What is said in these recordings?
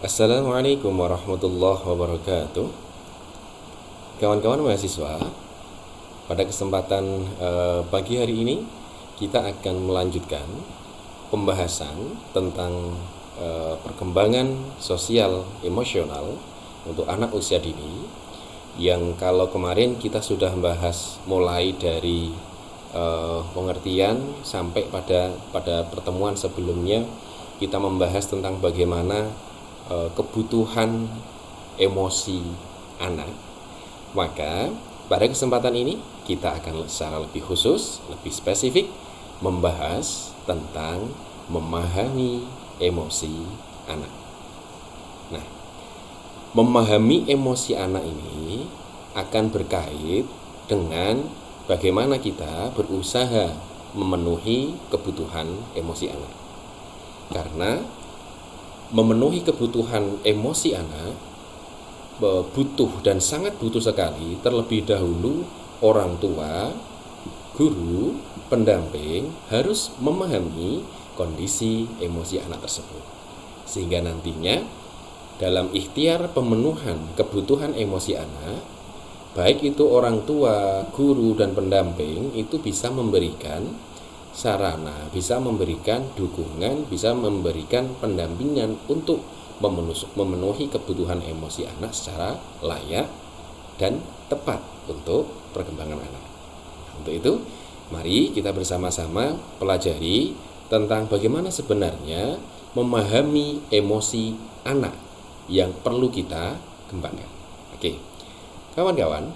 Assalamualaikum warahmatullahi wabarakatuh. Kawan-kawan mahasiswa, pada kesempatan pagi hari ini kita akan melanjutkan pembahasan tentang perkembangan sosial emosional untuk anak usia dini, yang kalau kemarin kita sudah membahas mulai dari pengertian sampai pada pertemuan sebelumnya kita membahas tentang bagaimana kebutuhan emosi anak. Maka pada kesempatan ini kita akan secara lebih khusus, lebih spesifik membahas tentang memahami emosi anak. Nah, memahami emosi anak ini akan berkait dengan bagaimana kita berusaha memenuhi kebutuhan emosi anak. Karena memenuhi kebutuhan emosi anak butuh dan sangat butuh sekali terlebih dahulu orang tua, guru, pendamping harus memahami kondisi emosi anak tersebut. Sehingga nantinya dalam ikhtiar pemenuhan kebutuhan emosi anak, baik itu orang tua, guru, dan pendamping itu bisa memberikan sarana, bisa memberikan dukungan, bisa memberikan pendampingan untuk memenuhi kebutuhan emosi anak secara layak dan tepat untuk perkembangan anak. Untuk itu, mari kita bersama-sama pelajari tentang bagaimana sebenarnya memahami emosi anak yang perlu kita kembangkan. Oke, kawan-kawan,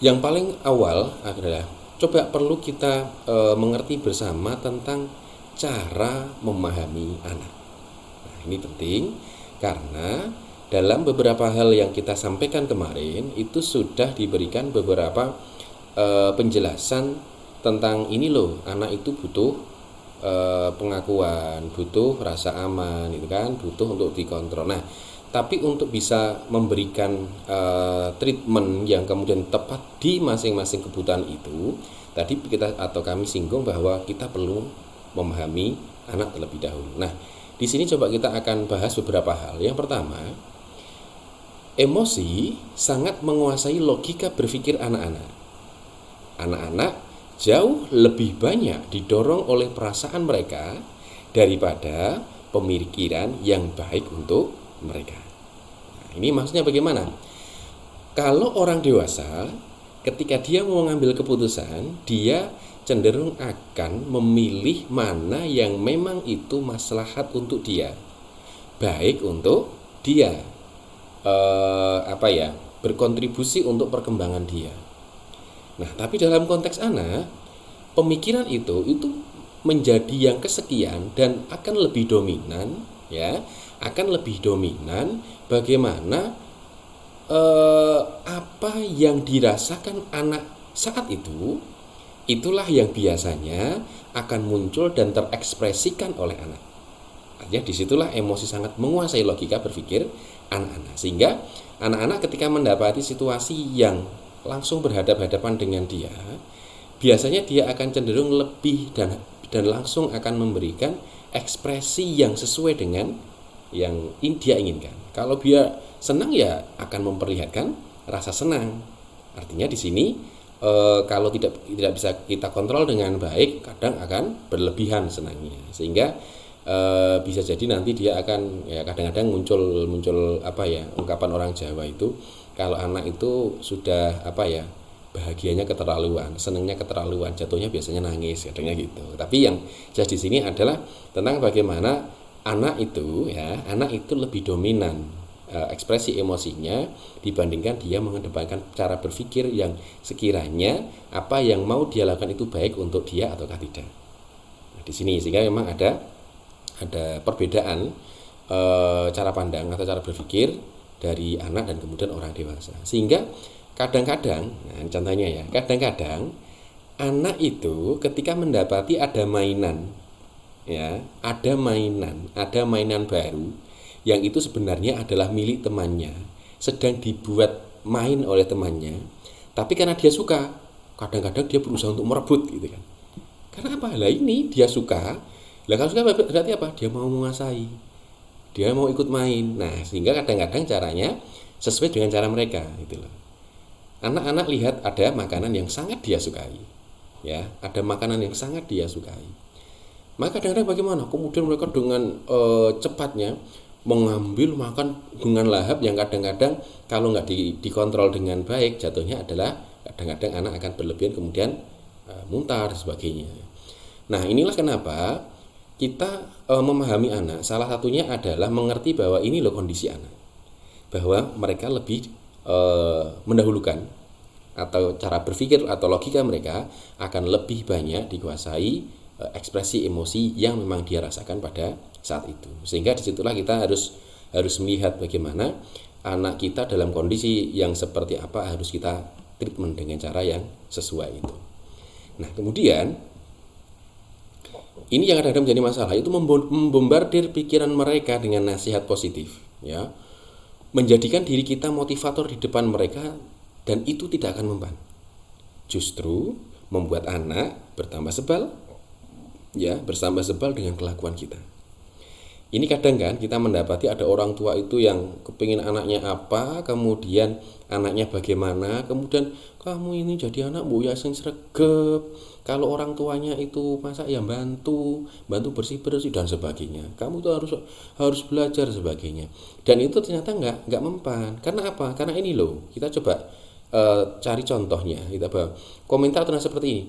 yang paling awal adalah coba perlu kita mengerti bersama tentang cara memahami anak. Nah, ini penting karena dalam beberapa hal yang kita sampaikan kemarin itu sudah diberikan beberapa penjelasan tentang ini loh, anak itu butuh pengakuan, butuh rasa aman, itu kan, butuh untuk dikontrol. Nah, tapi untuk bisa memberikan treatment yang kemudian tepat di masing-masing kebutuhan itu, tadi kami singgung bahwa kita perlu memahami anak terlebih dahulu. Nah, di sini coba kita akan bahas beberapa hal. Yang pertama, emosi sangat menguasai logika berpikir anak-anak. Anak-anak jauh lebih banyak didorong oleh perasaan mereka daripada pemikiran yang baik untuk mereka. Nah, ini maksudnya bagaimana? Kalau orang dewasa ketika dia mau mengambil keputusan, dia cenderung akan memilih mana yang memang itu maslahat untuk dia, baik untuk dia berkontribusi untuk perkembangan dia. Nah, tapi dalam konteks anak, pemikiran itu menjadi yang kesekian dan akan lebih dominan, ya, akan lebih dominan bagaimana apa yang dirasakan anak saat itu, itulah yang biasanya akan muncul dan terekspresikan oleh anak. Artinya disitulah emosi sangat menguasai logika berpikir anak-anak, sehingga anak-anak ketika mendapati situasi yang langsung berhadapan-hadapan dengan dia, biasanya dia akan cenderung lebih dan langsung akan memberikan ekspresi yang sesuai dengan yang dia inginkan. Kalau dia senang, ya akan memperlihatkan rasa senang. Artinya di sini kalau tidak bisa kita kontrol dengan baik, kadang akan berlebihan senangnya, sehingga bisa jadi nanti dia akan, ya, kadang-kadang muncul ungkapan orang Jawa itu, kalau anak itu sudah bahagianya keterlaluan, senangnya keterlaluan, jatuhnya biasanya nangis, katanya gitu. Tapi yang jelas di sini adalah tentang bagaimana anak itu lebih dominan ekspresi emosinya dibandingkan dia mengedepankan cara berpikir yang sekiranya apa yang mau dia lakukan itu baik untuk dia ataukah tidak. Nah, di sini sehingga memang ada perbedaan cara pandang atau cara berpikir dari anak dan kemudian orang dewasa. Sehingga kadang-kadang, nah contohnya ya, kadang-kadang anak itu ketika mendapati ada mainan, ya, ada mainan baru yang itu sebenarnya adalah milik temannya, sedang dibuat main oleh temannya, tapi karena dia suka, kadang-kadang dia berusaha untuk merebut gitu kan. Karena apa? Lah ini dia suka. Lah kalau suka berarti apa? Dia mau menguasai. dia mau ikut main. Nah, sehingga kadang-kadang caranya sesuai dengan cara mereka gitu loh. Anak-anak lihat ada makanan yang sangat dia sukai, ya, ada makanan yang sangat dia sukai. Maka kadang-kadang bagaimana? Kemudian mereka dengan cepatnya mengambil makan dengan lahap yang kadang-kadang kalau nggak dikontrol dengan baik, jatuhnya adalah kadang-kadang anak akan berlebihan kemudian muntah dan sebagainya. Nah, inilah kenapa kita memahami anak, salah satunya adalah mengerti bahwa ini loh kondisi anak, bahwa mereka lebih mendahulukan atau cara berpikir atau logika mereka akan lebih banyak dikuasai ekspresi emosi yang memang dia rasakan pada saat itu. Sehingga disitulah kita harus melihat bagaimana anak kita dalam kondisi yang seperti apa harus kita treatment dengan cara yang sesuai itu. Nah, kemudian ini yang kadang-kadang menjadi masalah, itu membombardir pikiran mereka dengan nasihat positif, ya, menjadikan diri kita motivator di depan mereka, dan itu tidak akan mempan. Justru membuat anak bertambah sebal, ya, bertambah sebal dengan kelakuan kita. Ini kadang kan kita mendapati ada orang tua itu yang kepingin anaknya apa, kemudian anaknya bagaimana, kemudian kamu ini jadi anak bu ya sing sregep, kalau orang tuanya itu masa ya bantu bersih-bersih dan sebagainya, kamu tuh harus belajar sebagainya. Dan itu ternyata nggak mempan. Karena apa? Karena ini loh, kita coba cari contohnya, kita bahwa komentar ternyata seperti ini.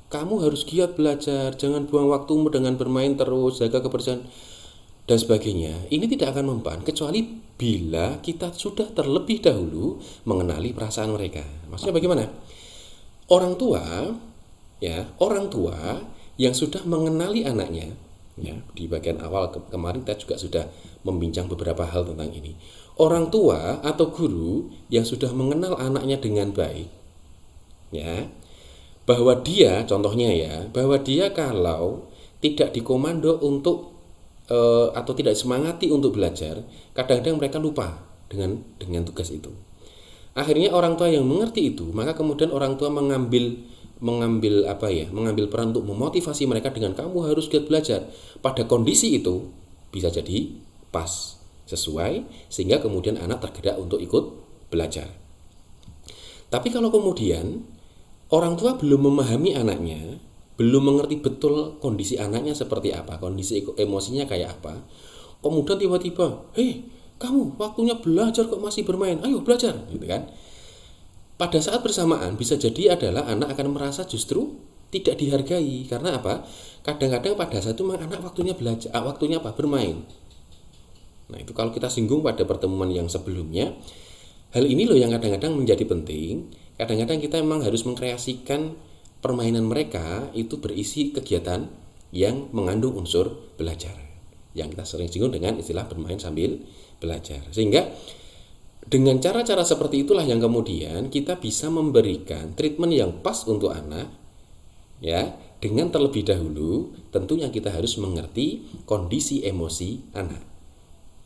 Kamu harus giat belajar, jangan buang waktumu dengan bermain terus, jaga kebersihan dan sebagainya. Ini tidak akan mempan kecuali bila kita sudah terlebih dahulu mengenali perasaan mereka. Maksudnya bagaimana? Orang tua yang sudah mengenali anaknya, ya, di bagian awal kemarin kita juga sudah membincang beberapa hal tentang ini. Orang tua atau guru yang sudah mengenal anaknya dengan baik, ya, bahwa dia, contohnya ya, bahwa dia kalau tidak dikomando untuk atau tidak semangati untuk belajar, kadang-kadang mereka lupa dengan tugas itu. Akhirnya orang tua yang mengerti itu, maka kemudian orang tua mengambil peran untuk memotivasi mereka dengan kamu harus giat belajar. Pada kondisi itu bisa jadi pas, sesuai, sehingga kemudian anak tergerak untuk ikut belajar. Tapi kalau kemudian orang tua belum memahami anaknya, belum mengerti betul kondisi anaknya seperti apa, kondisi emosinya kayak apa, kemudian tiba-tiba, hei kamu waktunya belajar kok masih bermain, ayo belajar, gitu kan. Pada saat bersamaan bisa jadi adalah anak akan merasa justru tidak dihargai. Karena apa? Kadang-kadang pada saat itu anak waktunya belajar, waktunya apa? Bermain. Nah, itu kalau kita singgung pada pertemuan yang sebelumnya, hal ini loh yang kadang-kadang menjadi penting. Kadang-kadang kita memang harus mengkreasikan permainan mereka itu berisi kegiatan yang mengandung unsur belajar, yang kita sering singgung dengan istilah bermain sambil belajar. Sehingga dengan cara-cara seperti itulah yang kemudian kita bisa memberikan treatment yang pas untuk anak, ya, dengan terlebih dahulu tentunya kita harus mengerti kondisi emosi anak.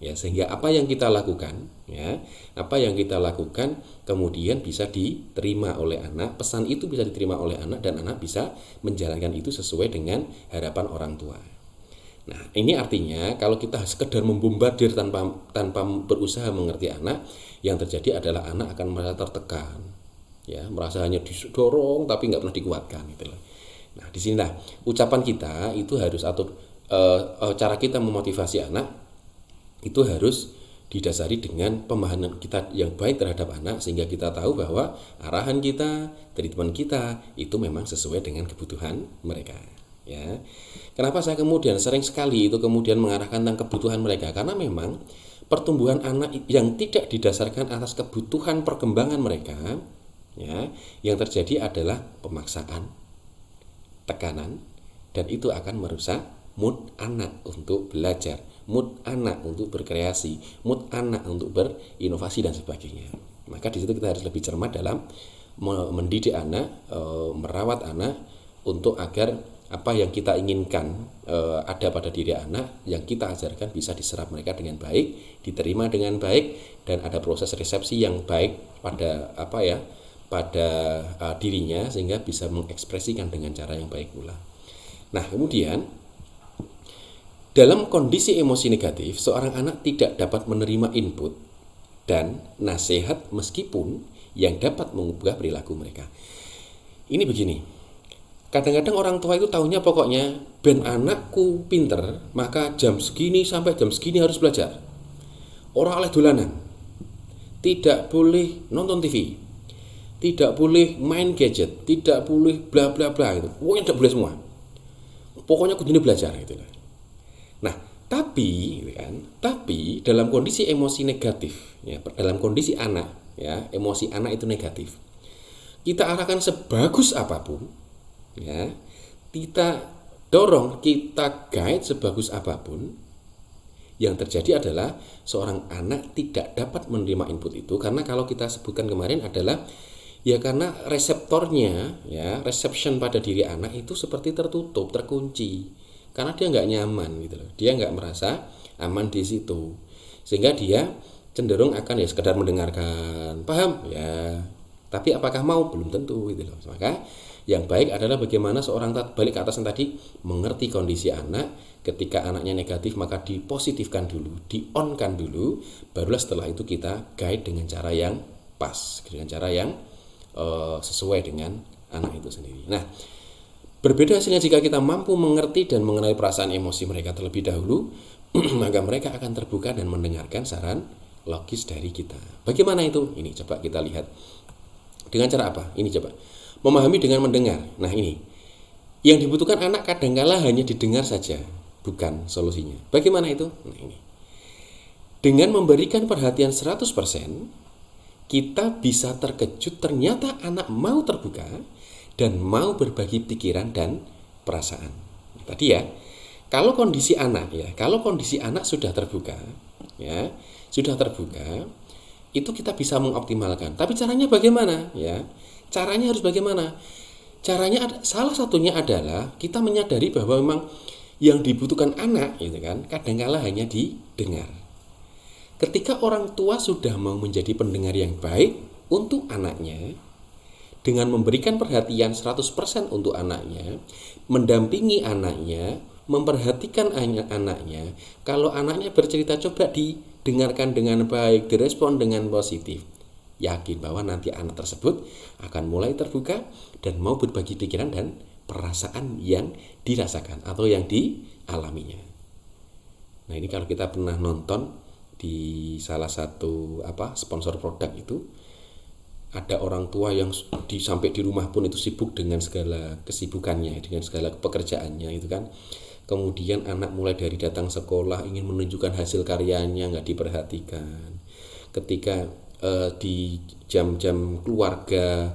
Ya, sehingga apa yang kita lakukan kemudian bisa diterima oleh anak, pesan itu bisa diterima oleh anak dan anak bisa menjalankan itu sesuai dengan harapan orang tua. Nah, ini artinya kalau kita sekedar membombardir tanpa berusaha mengerti anak, yang terjadi adalah anak akan merasa tertekan, ya, merasa hanya didorong tapi nggak pernah dikuatkan gitu loh. Nah, di sinilah ucapan kita itu harus cara kita memotivasi anak itu harus didasari dengan pemahaman kita yang baik terhadap anak, sehingga kita tahu bahwa arahan kita, treatment kita itu memang sesuai dengan kebutuhan mereka, ya. Kenapa saya kemudian sering sekali itu kemudian mengarahkan tentang kebutuhan mereka? Karena memang pertumbuhan anak yang tidak didasarkan atas kebutuhan perkembangan mereka, ya, yang terjadi adalah pemaksaan, tekanan, dan itu akan merusak mood anak untuk belajar, mood anak untuk berkreasi, mood anak untuk berinovasi dan sebagainya. Maka di situ kita harus lebih cermat dalam mendidik anak, merawat anak untuk agar apa yang kita inginkan ada pada diri anak, yang kita ajarkan bisa diserap mereka dengan baik, diterima dengan baik, dan ada proses resepsi yang baik pada dirinya, sehingga bisa mengekspresikan dengan cara yang baik pula. Nah, kemudian Dalam kondisi emosi negatif, seorang anak tidak dapat menerima input dan nasihat meskipun yang dapat mengubah perilaku mereka. Ini begini, kadang-kadang orang tua itu taunya pokoknya ben anakku pinter, maka jam segini sampai jam segini harus belajar. Orang oleh dolanan, tidak boleh nonton TV, tidak boleh main gadget, tidak boleh bla bla bla itu. Pokoknya tidak boleh semua. Pokoknya kudu belajar gitu. Nah, tapi dalam kondisi emosi negatif, ya, dalam kondisi anak, ya, emosi anak itu negatif. Kita arahkan sebagus apapun, ya, kita dorong, kita guide sebagus apapun, yang terjadi adalah seorang anak tidak dapat menerima input itu karena kalau kita sebutkan kemarin adalah ya karena reseptornya, ya, reception pada diri anak itu seperti tertutup, terkunci. Karena dia nggak nyaman gitu loh, dia nggak merasa aman di situ, sehingga dia cenderung akan ya sekedar mendengarkan, paham ya, tapi apakah mau belum tentu gitu loh. Maka yang baik adalah bagaimana seorang balik ke atas yang tadi, mengerti kondisi anak. Ketika anaknya negatif maka dipositifkan dulu, di-on-kan dulu, barulah setelah itu kita guide dengan cara yang pas, dengan cara yang sesuai dengan anak itu sendiri. Nah, berbeda hasilnya jika kita mampu mengerti dan mengenali perasaan emosi mereka terlebih dahulu, maka mereka akan terbuka dan mendengarkan saran logis dari kita. Bagaimana itu? Ini coba kita lihat. Dengan cara apa? Ini coba. Memahami dengan mendengar. Nah ini, yang dibutuhkan anak kadangkala hanya didengar saja, bukan solusinya. Bagaimana itu? Nah ini. Dengan memberikan perhatian 100%, kita bisa terkejut ternyata anak mau terbuka dan mau berbagi pikiran dan perasaan. Tadi ya, kalau kondisi anak sudah terbuka, ya, sudah terbuka, itu kita bisa mengoptimalkan. Tapi caranya bagaimana? Ya, caranya harus bagaimana? Caranya salah satunya adalah kita menyadari bahwa memang yang dibutuhkan anak, gitu kan, kadangkala hanya didengar. Ketika orang tua sudah mau menjadi pendengar yang baik untuk anaknya, dengan memberikan perhatian 100% untuk anaknya, mendampingi anaknya, memperhatikan anaknya, kalau anaknya bercerita coba didengarkan dengan baik, direspon dengan positif. Yakin bahwa nanti anak tersebut akan mulai terbuka dan mau berbagi pikiran dan perasaan yang dirasakan atau yang dialaminya. Nah, ini kalau kita pernah nonton di salah satu sponsor produk itu, ada orang tua yang sampai di rumah pun itu sibuk dengan segala kesibukannya, dengan segala pekerjaannya itu kan. Kemudian anak mulai dari datang sekolah ingin menunjukkan hasil karyanya nggak diperhatikan. Ketika di jam-jam keluarga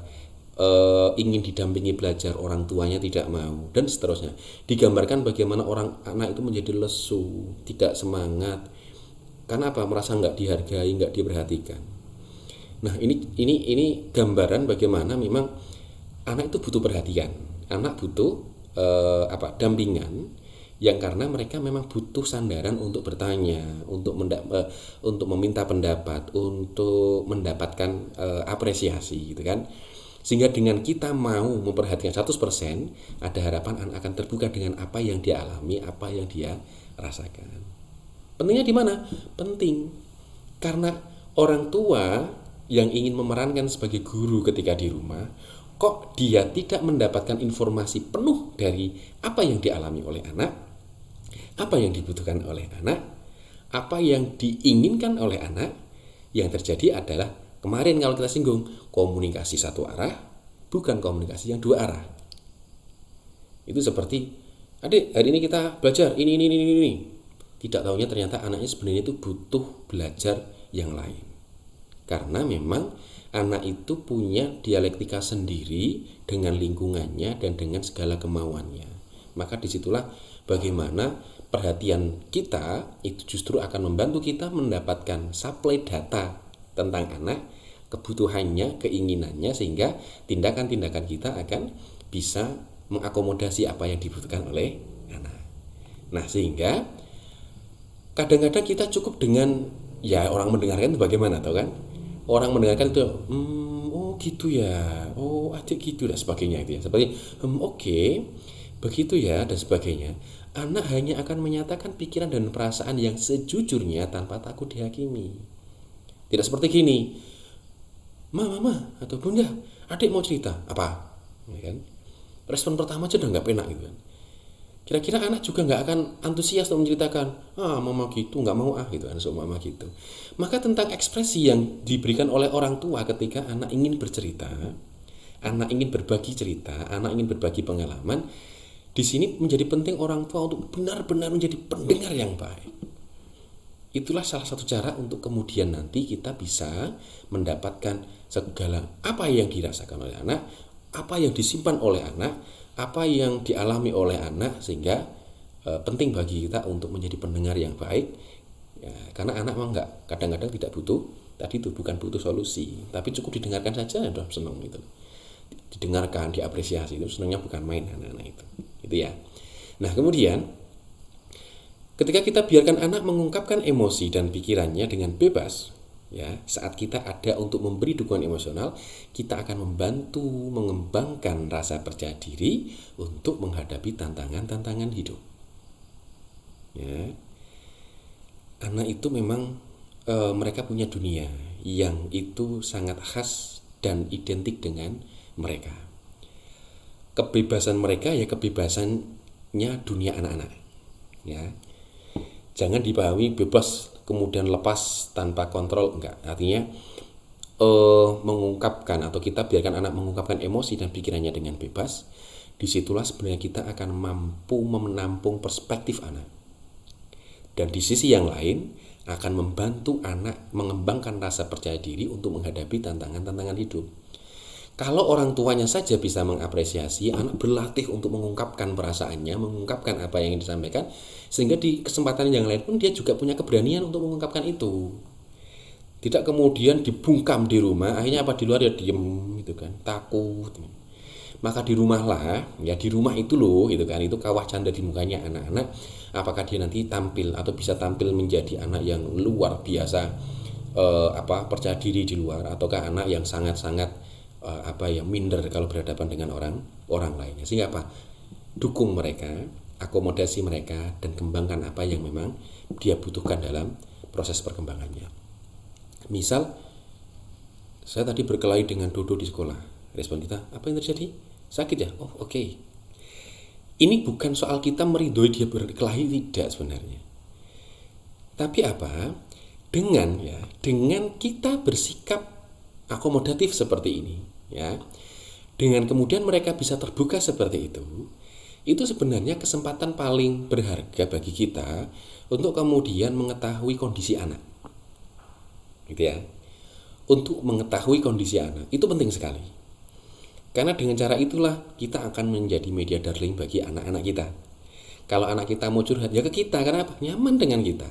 ingin didampingi belajar, orang tuanya tidak mau, dan seterusnya. Digambarkan bagaimana anak itu menjadi lesu, tidak semangat. Karena apa? Merasa nggak dihargai, nggak diperhatikan. Nah, ini gambaran bagaimana memang anak itu butuh perhatian, anak butuh dampingan, yang karena mereka memang butuh sandaran untuk bertanya, untuk meminta pendapat, untuk mendapatkan apresiasi, gitu kan. Sehingga dengan kita mau memperhatikan 100%, ada harapan anak akan terbuka dengan apa yang dia alami, apa yang dia rasakan. Pentingnya di mana? Penting karena orang tua yang ingin memerankan sebagai guru ketika di rumah, kok dia tidak mendapatkan informasi penuh dari apa yang dialami oleh anak, apa yang dibutuhkan oleh anak, apa yang diinginkan oleh anak. Yang terjadi adalah kemarin kalau kita singgung, komunikasi satu arah, bukan komunikasi yang dua arah. Itu seperti, adik hari ini kita belajar ini. Tidak tahunya ternyata anaknya sebenarnya itu butuh belajar yang lain. Karena memang anak itu punya dialektika sendiri dengan lingkungannya dan dengan segala kemauannya. Maka disitulah bagaimana perhatian kita itu justru akan membantu kita mendapatkan supply data tentang anak, kebutuhannya, keinginannya, sehingga tindakan-tindakan kita akan bisa mengakomodasi apa yang dibutuhkan oleh anak. Nah, sehingga kadang-kadang kita cukup dengan ya orang mendengarkan itu bagaimana, tahu kan? Orang mendengarkan itu, oh gitu ya, oh adik gitu dan sebagainya itu ya. Seperti, oke, begitu ya dan sebagainya. Anak hanya akan menyatakan pikiran dan perasaan yang sejujurnya tanpa takut dihakimi. Tidak seperti gini, mama atau bunda, adik mau cerita apa, ya kan? Respon pertama aja udah nggak penak gitu kan. Kira-kira anak juga nggak akan antusias untuk menceritakan, mama gitu nggak mau gitu kan, so mama gitu. Maka tentang ekspresi yang diberikan oleh orang tua ketika anak ingin bercerita, anak ingin berbagi cerita, anak ingin berbagi pengalaman, di sini menjadi penting orang tua untuk benar-benar menjadi pendengar yang baik. Itulah salah satu cara untuk kemudian nanti kita bisa mendapatkan segala apa yang dirasakan oleh anak, apa yang disimpan oleh anak, apa yang dialami oleh anak, sehingga penting bagi kita untuk menjadi pendengar yang baik. Ya, karena anak memang kadang-kadang tidak butuh tadi itu, bukan butuh solusi, tapi cukup didengarkan saja udah senang gitu. Didengarkan, diapresiasi, itu senangnya bukan main anak-anak itu. Gitu ya. Nah, kemudian ketika kita biarkan anak mengungkapkan emosi dan pikirannya dengan bebas, ya, saat kita ada untuk memberi dukungan emosional, kita akan membantu mengembangkan rasa percaya diri untuk menghadapi tantangan-tantangan hidup. Ya. Anak itu memang mereka punya dunia yang itu sangat khas dan identik dengan mereka. Kebebasan mereka ya kebebasannya dunia anak-anak. Ya. Jangan dipahami bebas kemudian lepas tanpa kontrol, enggak. Artinya mengungkapkan atau kita biarkan anak mengungkapkan emosi dan pikirannya dengan bebas, disitulah sebenarnya kita akan mampu menampung perspektif anak. Dan di sisi yang lain akan membantu anak mengembangkan rasa percaya diri untuk menghadapi tantangan-tantangan hidup. Kalau orang tuanya saja bisa mengapresiasi, anak berlatih untuk mengungkapkan perasaannya, mengungkapkan apa yang ingin disampaikan, sehingga di kesempatan yang lain pun dia juga punya keberanian untuk mengungkapkan itu. Tidak kemudian dibungkam di rumah, akhirnya apa di luar ya diem gitu kan, takut. Maka di rumah lah, ya di rumah itu loh gitu kan, itu kawah canda di mukanya anak-anak. Apakah dia nanti tampil atau bisa tampil menjadi anak yang luar biasa percaya diri di luar, ataukah anak yang sangat-sangat minder kalau berhadapan dengan orang lainnya. Sehingga apa? Dukung mereka, akomodasi mereka, dan kembangkan apa yang memang dia butuhkan dalam proses perkembangannya. Misal saya tadi berkelahi dengan Dodo di sekolah. Respon kita, apa yang terjadi? Sakit ya? Oh, oke. Ini bukan soal kita meridhoi dia berkelahi, tidak sebenarnya. Tapi apa? Dengan kita bersikap akomodatif seperti ini, ya, dengan kemudian mereka bisa terbuka seperti itu sebenarnya kesempatan paling berharga bagi kita untuk kemudian mengetahui kondisi anak, gitu ya. Untuk mengetahui kondisi anak itu penting sekali, karena dengan cara itulah kita akan menjadi media darling bagi anak-anak kita. Kalau anak kita mau curhat ya ke kita, karena apa? Nyaman dengan kita.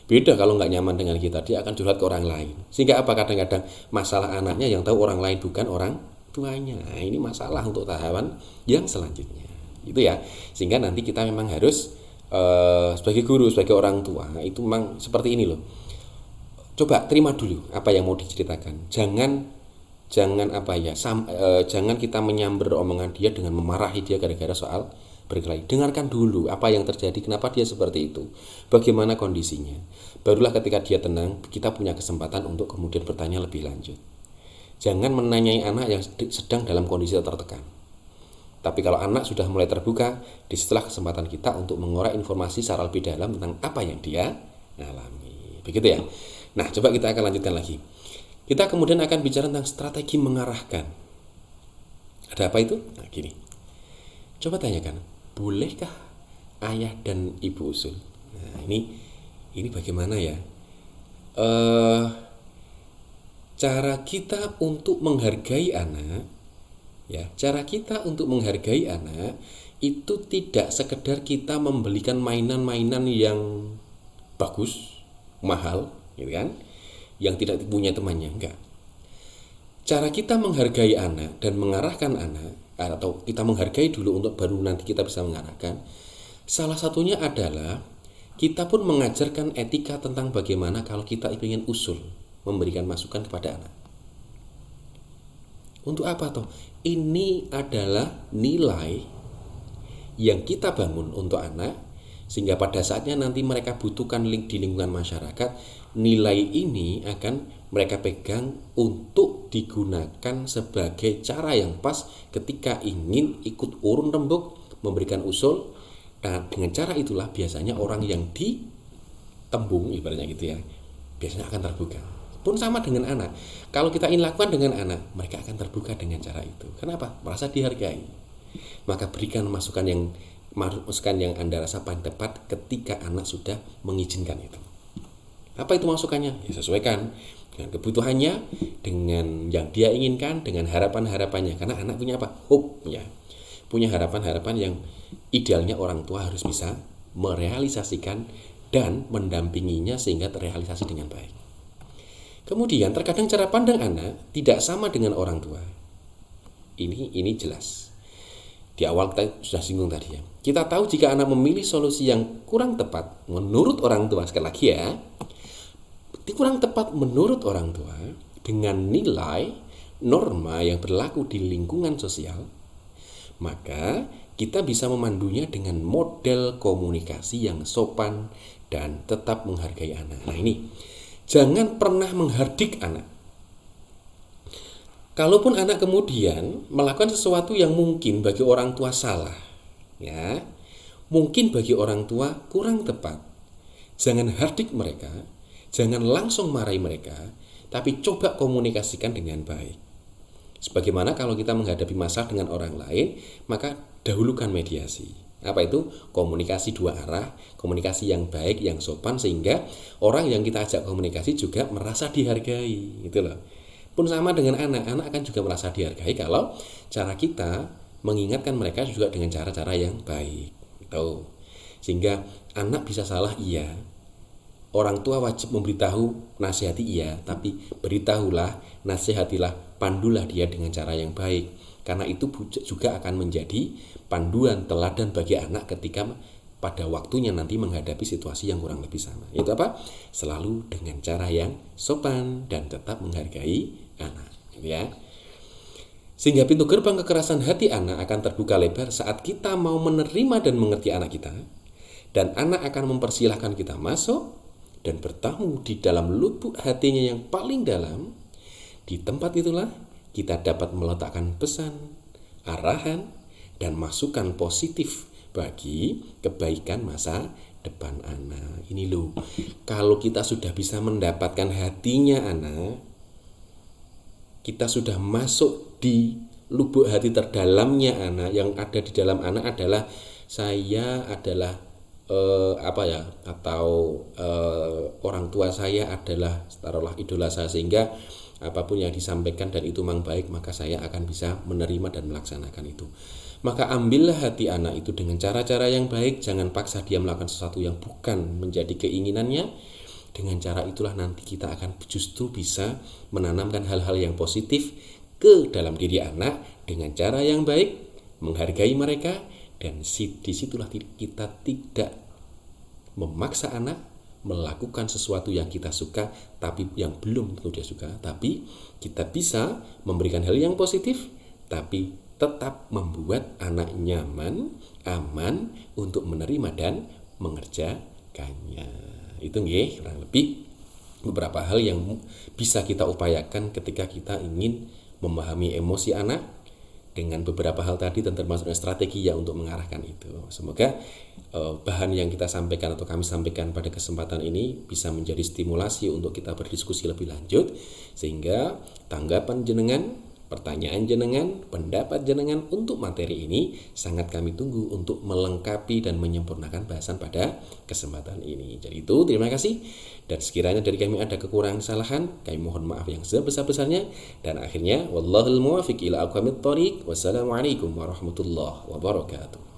Beda kalau nggak nyaman dengan kita, dia akan curhat ke orang lain. Sehingga apa? Kadang-kadang masalah anaknya yang tahu orang lain, bukan orang tuanya. Nah, ini masalah untuk tahapan yang selanjutnya. Itu ya. Sehingga nanti kita memang harus sebagai guru, sebagai orang tua, itu memang seperti ini loh. Coba terima dulu apa yang mau diceritakan. Jangan jangan kita menyamber omongan dia dengan memarahi dia gara-gara soal berkelahi. Dengarkan dulu apa yang terjadi, kenapa dia seperti itu, bagaimana kondisinya. Barulah ketika dia tenang, kita punya kesempatan untuk kemudian bertanya lebih lanjut. Jangan menanyai anak yang sedang dalam kondisi tertekan. Tapi kalau anak sudah mulai terbuka, disitulah kesempatan kita untuk mengorak informasi secara lebih dalam tentang apa yang dia alami. Begitu ya. Nah, coba kita akan lanjutkan lagi. Kita kemudian akan bicara tentang strategi mengarahkan. Ada apa itu? Nah, gini. Coba tanyakan, bolehkah ayah dan ibu usul? Nah, ini bagaimana ya? Cara kita untuk menghargai anak, ya, cara kita untuk menghargai anak itu tidak sekedar kita membelikan mainan-mainan yang bagus, mahal, gitu kan? Yang tidak punya temannya, enggak. Cara kita menghargai anak dan mengarahkan anak, atau kita menghargai dulu untuk baru nanti kita bisa mengarahkan, salah satunya adalah kita pun mengajarkan etika tentang bagaimana kalau kita ingin usul, memberikan masukan kepada anak. Untuk apa toh? Ini adalah nilai yang kita bangun untuk anak, sehingga pada saatnya nanti mereka butuhkan link di lingkungan masyarakat, nilai ini akan mereka pegang untuk digunakan sebagai cara yang pas ketika ingin ikut urun rembuk, memberikan usul. Nah, dengan cara itulah biasanya orang yang ditembung, ibaratnya gitu ya, biasanya akan terbuka. Pun sama dengan anak. Kalau kita ingin lakukan dengan anak, mereka akan terbuka dengan cara itu. Kenapa? Merasa dihargai. Maka berikan masukan yang Anda rasa paling tepat ketika anak sudah mengizinkan itu. Apa itu masukannya? Ya, sesuaikan dengan kebutuhannya, dengan yang dia inginkan, dengan harapan-harapannya. Karena anak punya apa? Hope ya. Punya harapan-harapan yang idealnya orang tua harus bisa merealisasikan dan mendampinginya sehingga terrealisasi dengan baik. Kemudian terkadang cara pandang anak tidak sama dengan orang tua. Ini jelas. Di awal kita sudah singgung tadi ya. Kita tahu jika anak memilih solusi yang kurang tepat menurut orang tua, sekali lagi ya, kurang tepat menurut orang tua dengan nilai norma yang berlaku di lingkungan sosial, maka kita bisa memandunya dengan model komunikasi yang sopan dan tetap menghargai anak. Nah ini, jangan pernah menghardik anak. Kalaupun anak kemudian melakukan sesuatu yang mungkin bagi orang tua salah, ya, mungkin bagi orang tua kurang tepat, jangan hardik mereka, jangan langsung marahi mereka, tapi coba komunikasikan dengan baik. Sebagaimana kalau kita menghadapi masalah dengan orang lain, maka dahulukan mediasi. Apa itu? Komunikasi dua arah, komunikasi yang baik, yang sopan, sehingga orang yang kita ajak komunikasi juga merasa dihargai, gitu loh. Pun sama dengan anak akan juga merasa dihargai kalau cara kita mengingatkan mereka juga dengan cara-cara yang baik, gitu. Sehingga anak bisa salah, iya. Orang tua wajib memberitahu, nasihati iya, tapi beritahulah, nasihatilah, pandulah dia dengan cara yang baik. Karena itu juga akan menjadi panduan teladan bagi anak ketika pada waktunya nanti menghadapi situasi yang kurang lebih sama. Itu apa? Selalu dengan cara yang sopan dan tetap menghargai anak, ya. Sehingga pintu gerbang kekerasan hati anak akan terbuka lebar saat kita mau menerima dan mengerti anak kita, dan anak akan mempersilahkan kita masuk dan bertamu di dalam lubuk hatinya yang paling dalam. Di tempat itulah kita dapat meletakkan pesan, arahan, dan masukan positif bagi kebaikan masa depan anak. Ini loh, kalau kita sudah bisa mendapatkan hatinya anak, kita sudah masuk di lubuk hati terdalamnya anak. Yang ada di dalam anak adalah saya adalah orang tua saya adalah taruhlah idola saya, sehingga apapun yang disampaikan dan itu memang baik, maka saya akan bisa menerima dan melaksanakan itu. Maka ambillah hati anak itu dengan cara-cara yang baik, jangan paksa dia melakukan sesuatu yang bukan menjadi keinginannya. Dengan cara itulah nanti kita akan justru bisa menanamkan hal-hal yang positif ke dalam diri anak dengan cara yang baik, menghargai mereka, dan disitulah kita tidak memaksa anak melakukan sesuatu yang kita suka tapi yang belum tentu dia suka, tapi kita bisa memberikan hal yang positif tapi tetap membuat anak nyaman, aman untuk menerima dan mengerjakannya. Itu nggih kurang lebih beberapa hal yang bisa kita upayakan ketika kita ingin memahami emosi anak dengan beberapa hal tadi, dan termasuk strategi ya untuk mengarahkan itu. Semoga bahan yang kita sampaikan atau kami sampaikan pada kesempatan ini bisa menjadi stimulasi untuk kita berdiskusi lebih lanjut, sehingga tanggapan jenengan, pertanyaan jenengan, pendapat jenengan untuk materi ini sangat kami tunggu untuk melengkapi dan menyempurnakan bahasan pada kesempatan ini. Jadi itu, terima kasih. Dan sekiranya dari kami ada kekurangan kesalahan, kami mohon maaf yang sebesar-besarnya. Dan akhirnya, wallahul muwaffiq ila aqwamit thoriq. Wassalamualaikum warahmatullahi wabarakatuh.